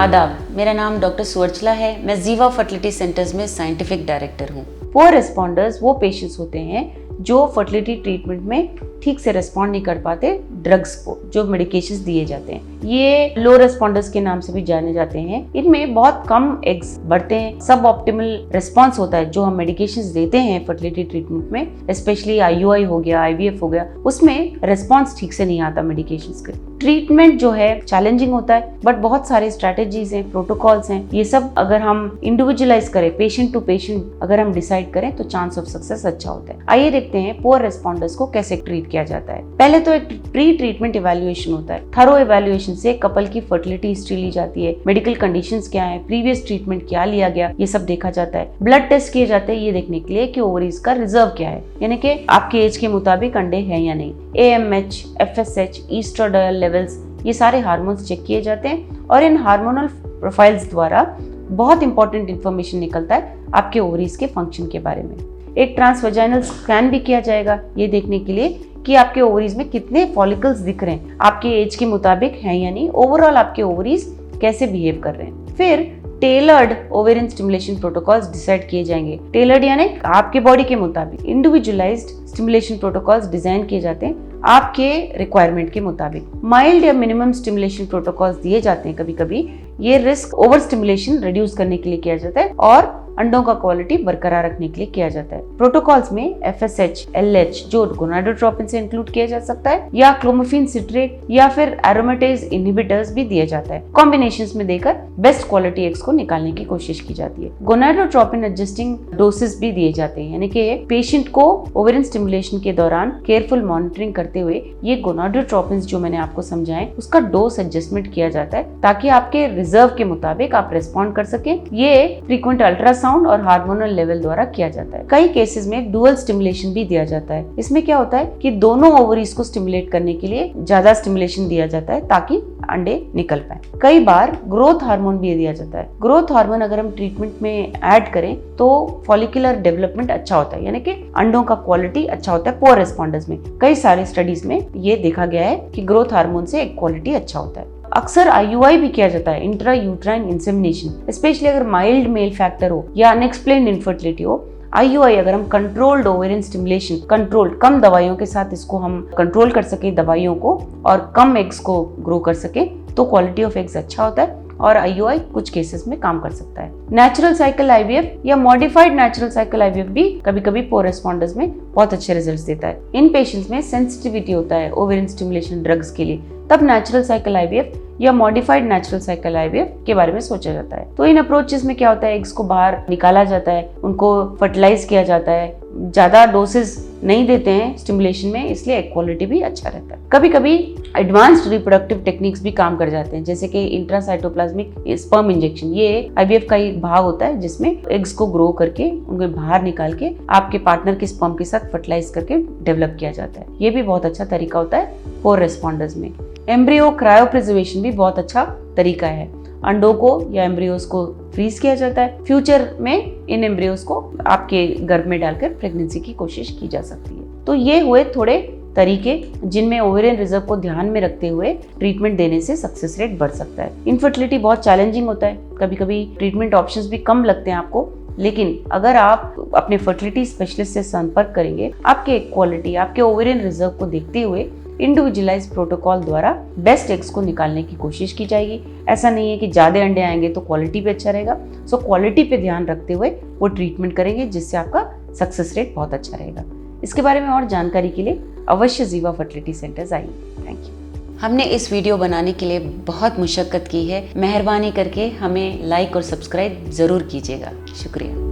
आदाब, मेरा नाम डॉक्टर सुवर्चला है। मैं जीवा फर्टिलिटी सेंटर्स में साइंटिफिक डायरेक्टर हूँ। पुअर रिस्पॉन्डर्स वो पेशेंट्स होते हैं जो फर्टिलिटी ट्रीटमेंट में ठीक से रिस्पॉन्ड नहीं कर पाते ड्रग्स को, जो मेडिकेशंस दिए जाते हैं। ये लो रिस्पॉन्डर्स के नाम से भी जाने जाते हैं। इनमें बहुत कम एग्स बढ़ते हैं, सब ऑप्टिमल रिस्पॉन्स होता है जो हम मेडिकेशंस देते हैं फर्टिलिटी ट्रीटमेंट में, स्पेशली IUI हो गया, IVF हो गया, उसमें रिस्पॉन्स ठीक से नहीं आता मेडिकेशंस के। ट्रीटमेंट जो है चैलेंजिंग होता है, बट बहुत सारे स्ट्रैटेजीज हैं, प्रोटोकॉल्स हैं। ये सब अगर हम इंडिविजुअलाइज करें, पेशेंट टू पेशेंट अगर हम डिसाइड करें तो चांस ऑफ सक्सेस अच्छा होता है। आइए देखते हैं पुअर रिस्पॉन्डर्स को कैसे ट्रीट किया जाता है। पहले तो एक प्री ट्रीटमेंट इवैल्यूएशन होता है। थरो इवैल्यूएशन से कपल की फर्टिलिटी हिस्ट्री ली जाती है, मेडिकल कंडीशंस क्या है, प्रीवियस ट्रीटमेंट क्या लिया गया, ये सब देखा जाता है। ब्लड टेस्ट किए जाते हैं ये देखने के लिए कि ओवरीज का रिजर्व क्या है, यानी कि आपके एज के मुताबिक अंडे हैं या नहीं। AMH, FSH, ईस्ट्रोडायल लेवल्स, ये सारे हार्मोन्स चेक किए जाते हैं और इन हार्मोनल प्रोफाइल्स द्वारा बहुत इंपॉर्टेंट इंफॉर्मेशन निकलता है आपके ओवरीज के फंक्शन के बारे में। एक ट्रांसवेजाइनल स्कैन भी किया जाएगा ये देखने के लिए कि आपके ओवरीज में कितने फॉलिकल्स दिख रहे हैं, आपके एज के मुताबिक हैं या नहीं, ओवरऑल आपके ओवरीज कैसे बिहेव कर रहे हैं। फिर tailored ovarian stimulation protocols decide किए जाएंगे। टेलर्ड यानी आपके बॉडी के मुताबिक इंडिविजुअलाइज्ड स्टिमुलेशन प्रोटोकॉल्स डिजाइन किए जाते हैं आपके रिक्वायरमेंट के मुताबिक। माइल्ड या मिनिमम स्टिमुलेशन प्रोटोकॉल्स दिए जाते हैं कभी कभी। ये रिस्क ओवर स्टिमुलेशन रिड्यूस करने के लिए किया जाता है और अंडों का क्वालिटी बरकरार रखने के लिए किया जाता है। प्रोटोकॉल्स में FSH, LH जो गोनाडोट्रोपिन से इंक्लूड किया जा सकता है, या क्लोमिफेन सिट्रेट या फिर एरोमेटेज इनहिबिटर्स भी दिया जाता है। कॉम्बिनेशंस में देकर बेस्ट क्वालिटी एग्स को निकालने की कोशिश की जाती है। गोनाडोट्रोपिन एडजस्टिंग डोसेस भी दिए जाते हैं, यानी कि पेशेंट को ओवेरियन स्टिमुलेशन के दौरान केयरफुल मॉनिटरिंग करते हुए ये गोनाडोट्रोपिन जो मैंने आपको समझाए उसका डोज एडजस्टमेंट किया जाता है ताकि आपके रिजर्व के मुताबिक आप रिस्पॉन्ड कर सकें। ये फ्रीक्वेंट अल्ट्रासाउंड और हार्मोनल लेवल द्वारा किया जाता है। कई केसेस में डुअल स्टिमुलेशन भी दिया जाता है। इसमें क्या होता है कि दोनों ओवरीज को स्टिमुलेट करने के लिए ज्यादा स्टिमुलेशन दिया जाता है ताकि अंडे निकल पाए। कई बार ग्रोथ हार्मोन भी दिया जाता है। ग्रोथ हार्मोन अगर हम ट्रीटमेंट में ऐड करें तो फॉलिकुलर डेवलपमेंट अच्छा होता है, यानी कि अंडों का क्वालिटी अच्छा होता है पुअर रिस्पॉन्डर्स में। कई सारे स्टडीज में ये देखा गया है कि ग्रोथ हार्मोन से एक क्वालिटी अच्छा होता है। अक्सर IUI भी किया जाता है, इंट्रा यूट्राइन इंसेमिनेशन, स्पेशली अगर माइल्ड मेल फैक्टर हो या अनएक्सप्लेन्ड इनफर्टिलिटी हो। IUI अगर हम कंट्रोल्ड ओवेरियन स्टिमुलेशन, कंट्रोल्ड कम दवाइयों के साथ इसको हम कंट्रोल कर सके दवाइयों को और कम एग्स को ग्रो कर सके तो क्वालिटी ऑफ एग्स अच्छा होता है और IUI कुछ केसेस में काम कर सकता है। नेचुरल साइकिल IVF या मॉडिफाइड नेचुरल साइकिल IVF भी कभी कभी पुअर रिस्पॉन्डर्स में बहुत अच्छे रिजल्ट्स देता है। इन पेशेंट्स में सेंसिटिविटी होता है ओवेरियन स्टिमुलेशन ड्रग्स के लिए, तब नेचुरल साइकिल IVF या मॉडिफाइड नेचुरल साइकिल IVF के बारे में सोचा जाता है। तो इन अप्रोचेस में क्या होता है, एग्स को बाहर निकाला जाता है, उनको फर्टिलाइज किया जाता है, ज्यादा डोसेस नहीं देते हैं स्टिमुलेशन में, इसलिए एग क्वालिटी भी अच्छा रहता है। कभी कभी एडवांस्ड रिप्रोडक्टिव टेक्निक्स भी काम कर जाते हैं, जैसे कि इंट्रासाइटोप्लाज्मिक स्पर्म इंजेक्शन। ये IVF का एक भाग होता है जिसमें एग्स को ग्रो करके उनको बाहर निकाल के आपके पार्टनर के स्पर्म के साथ फर्टिलाइज करके डेवलप किया जाता है। ये भी बहुत अच्छा तरीका होता है पुअर रिस्पॉन्डर्स में। एम्ब्रियो क्रायोप्रिजर्वेशन भी बहुत अच्छा तरीका है। अंडों को या एम्ब्रियोज को फ्रीज किया जाता है। फ्यूचर में इन एम्ब्रियोज को आपके गर्भ में डालकर प्रेगनेंसी की कोशिश की जा सकती है। तो ये हुए थोड़े तरीके जिनमें ओवेरियन रिजर्व को ध्यान में रखते हुए ट्रीटमेंट देने से सक्सेस रेट बढ़ सकता है। इनफर्टिलिटी बहुत चैलेंजिंग होता है, कभी कभी ट्रीटमेंट ऑप्शंस भी कम लगते हैं आपको, लेकिन अगर आप अपने फर्टिलिटी स्पेशलिस्ट से संपर्क करेंगे, आपके क्वालिटी, आपके ओवेरियन रिजर्व को देखते हुए इंडिविजुअलाइज प्रोटोकॉल द्वारा बेस्ट एग्स को निकालने की कोशिश की जाएगी। ऐसा नहीं है कि ज्यादा अंडे आएंगे तो क्वालिटी पे अच्छा रहेगा। सो क्वालिटी पे ध्यान रखते हुए वो ट्रीटमेंट करेंगे जिससे आपका सक्सेस रेट बहुत अच्छा रहेगा। इसके बारे में और जानकारी के लिए अवश्य जीवा फर्टिलिटी सेंटर्स आइए। Thank you. हमने इस वीडियो बनाने के लिए बहुत मुशक्कत की है। मेहरबानी करके हमें लाइक और सब्सक्राइब जरूर कीजिएगा। शुक्रिया।